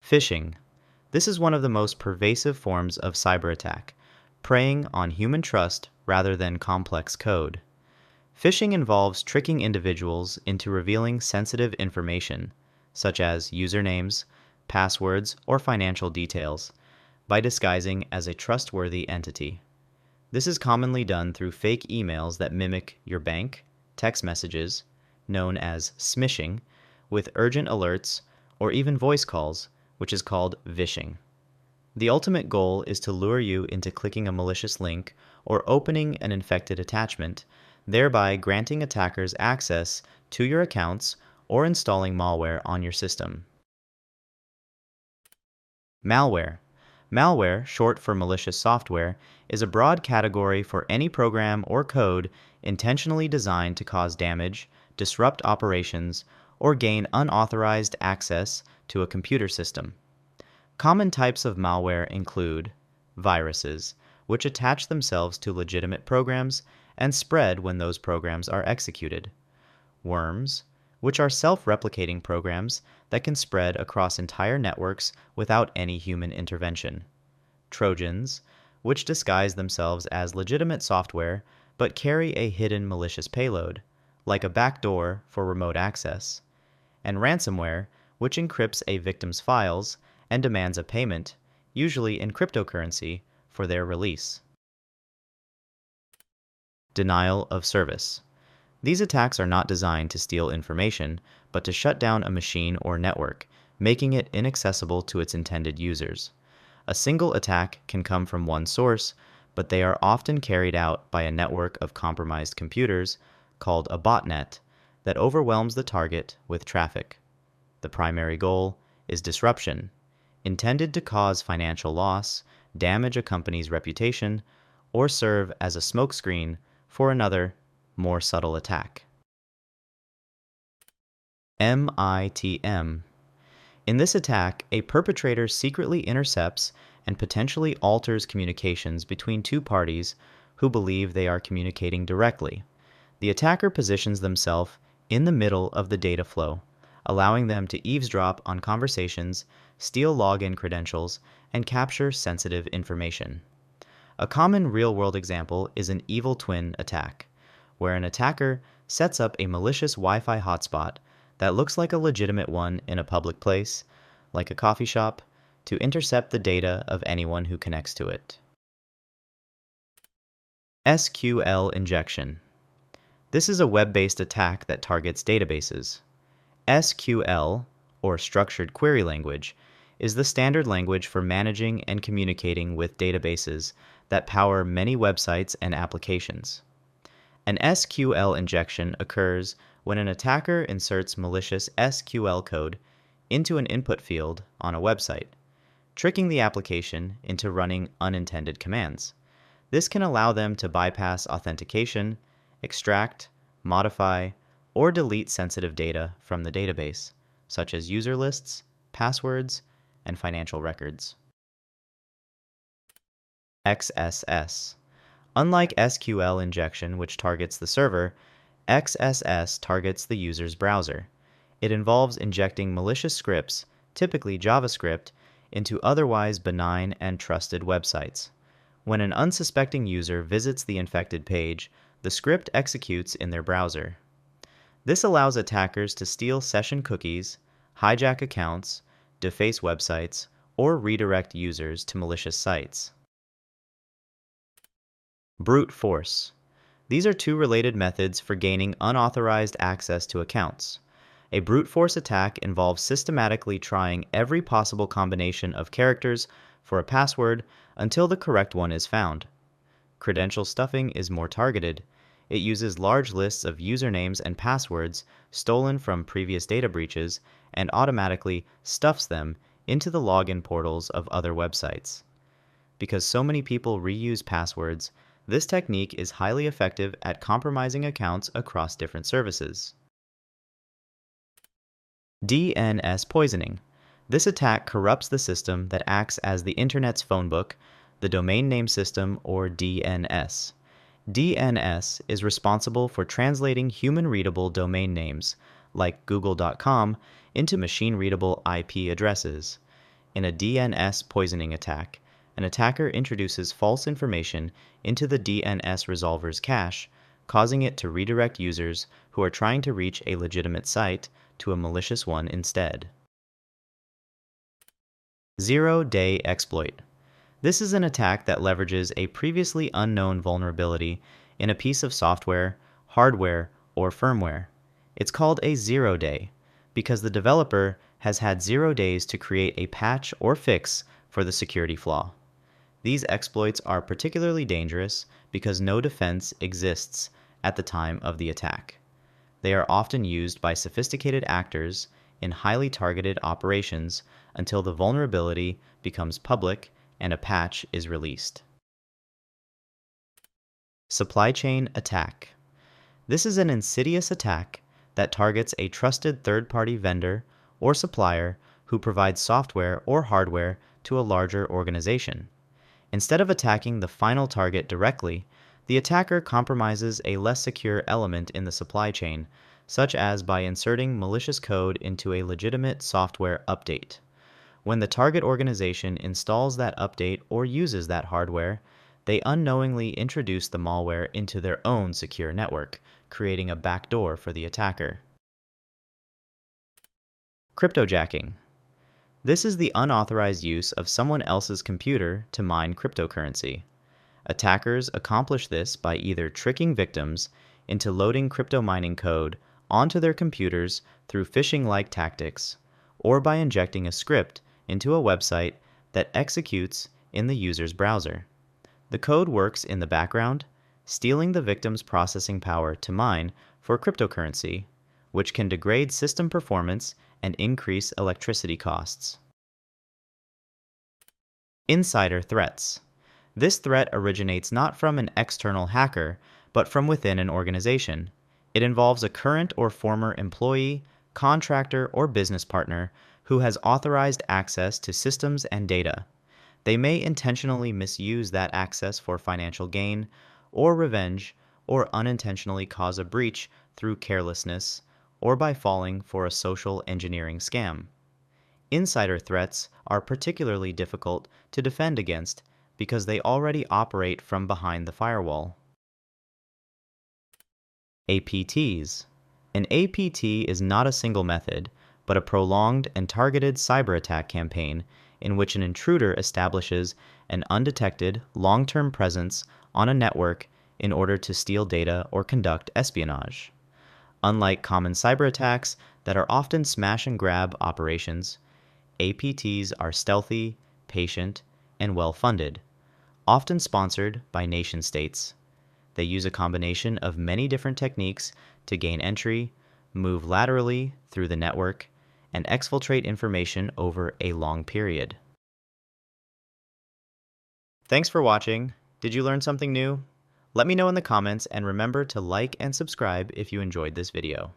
Phishing. This is one of the most pervasive forms of cyberattack, preying on human trust rather than complex code. Phishing involves tricking individuals into revealing sensitive information, such as usernames, passwords, or financial details, by disguising as a trustworthy entity. This is commonly done through fake emails that mimic your bank, text messages, known as smishing, with urgent alerts, or even voice calls, which is called vishing. The ultimate goal is to lure you into clicking a malicious link or opening an infected attachment, thereby granting attackers access to your accounts or installing malware on your system. Malware. Malware, short for malicious software, is a broad category for any program or code intentionally designed to cause damage, disrupt operations, or gain unauthorized access to a computer system. Common types of malware include viruses, which attach themselves to legitimate programs and spread when those programs are executed; worms, which are self-replicating programs that can spread across entire networks without any human intervention; trojans, which disguise themselves as legitimate software but carry a hidden malicious payload, like a backdoor for remote access; and ransomware, which encrypts a victim's files and demands a payment, usually in cryptocurrency, for their release. Denial of service. These attacks are not designed to steal information, but to shut down a machine or network, making it inaccessible to its intended users. A single attack can come from one source, but they are often carried out by a network of compromised computers, called a botnet, that overwhelms the target with traffic. The primary goal is disruption, intended to cause financial loss, damage a company's reputation, or serve as a smokescreen for another, more subtle attack. MITM. In this attack, a perpetrator secretly intercepts and potentially alters communications between two parties who believe they are communicating directly. The attacker positions themselves in the middle of the data flow, allowing them to eavesdrop on conversations, steal login credentials, and capture sensitive information. A common real-world example is an evil twin attack, where an attacker sets up a malicious Wi-Fi hotspot that looks like a legitimate one in a public place, like a coffee shop, to intercept the data of anyone who connects to it. SQL Injection. This is a web-based attack that targets databases. SQL, or Structured Query Language, is the standard language for managing and communicating with databases that power many websites and applications. An SQL injection occurs when an attacker inserts malicious SQL code into an input field on a website, tricking the application into running unintended commands. This can allow them to bypass authentication, extract, modify, or delete sensitive data from the database, such as user lists, passwords, and financial records. XSS. Unlike SQL injection, which targets the server, XSS targets the user's browser. It involves injecting malicious scripts, typically JavaScript, into otherwise benign and trusted websites. When an unsuspecting user visits the infected page, the script executes in their browser. This allows attackers to steal session cookies, hijack accounts, deface websites, or redirect users to malicious sites. Brute force. These are two related methods for gaining unauthorized access to accounts. A brute force attack involves systematically trying every possible combination of characters for a password until the correct one is found. Credential stuffing is more targeted. It uses large lists of usernames and passwords stolen from previous data breaches and automatically stuffs them into the login portals of other websites. Because so many people reuse passwords, this technique is highly effective at compromising accounts across different services. DNS Poisoning. This attack corrupts the system that acts as the Internet's phone book, the Domain Name System, or DNS. DNS is responsible for translating human-readable domain names, like google.com, into machine-readable IP addresses. In a DNS poisoning attack, an attacker introduces false information into the DNS resolver's cache, causing it to redirect users who are trying to reach a legitimate site to a malicious one instead. Zero-day exploit. This is an attack that leverages a previously unknown vulnerability in a piece of software, hardware, or firmware. It's called a zero-day because the developer has had 0 days to create a patch or fix for the security flaw. These exploits are particularly dangerous because no defense exists at the time of the attack. They are often used by sophisticated actors in highly targeted operations until the vulnerability becomes public and a patch is released. Supply chain attack. This is an insidious attack that targets a trusted third-party vendor or supplier who provides software or hardware to a larger organization. Instead of attacking the final target directly, the attacker compromises a less secure element in the supply chain, such as by inserting malicious code into a legitimate software update. When the target organization installs that update or uses that hardware, they unknowingly introduce the malware into their own secure network, creating a backdoor for the attacker. Cryptojacking. This is the unauthorized use of someone else's computer to mine cryptocurrency. Attackers accomplish this by either tricking victims into loading crypto mining code onto their computers through phishing-like tactics, or by injecting a script into a website that executes in the user's browser. The code works in the background, stealing the victim's processing power to mine for cryptocurrency, which can degrade system performance and increase electricity costs. Insider threats. This threat originates not from an external hacker, but from within an organization. It involves a current or former employee, contractor, or business partner who has authorized access to systems and data. They may intentionally misuse that access for financial gain or revenge, or unintentionally cause a breach through carelessness or by falling for a social engineering scam. Insider threats are particularly difficult to defend against because they already operate from behind the firewall. APTs. An APT is not a single method, but a prolonged and targeted cyberattack campaign in which an intruder establishes an undetected, long-term presence on a network in order to steal data or conduct espionage. Unlike common cyberattacks that are often smash-and-grab operations, APTs are stealthy, patient, and well-funded, often sponsored by nation-states. They use a combination of many different techniques to gain entry, move laterally through the network, and exfiltrate information over a long period. Thanks for watching. Did you learn something new? Let me know in the comments, and remember to like and subscribe if you enjoyed this video.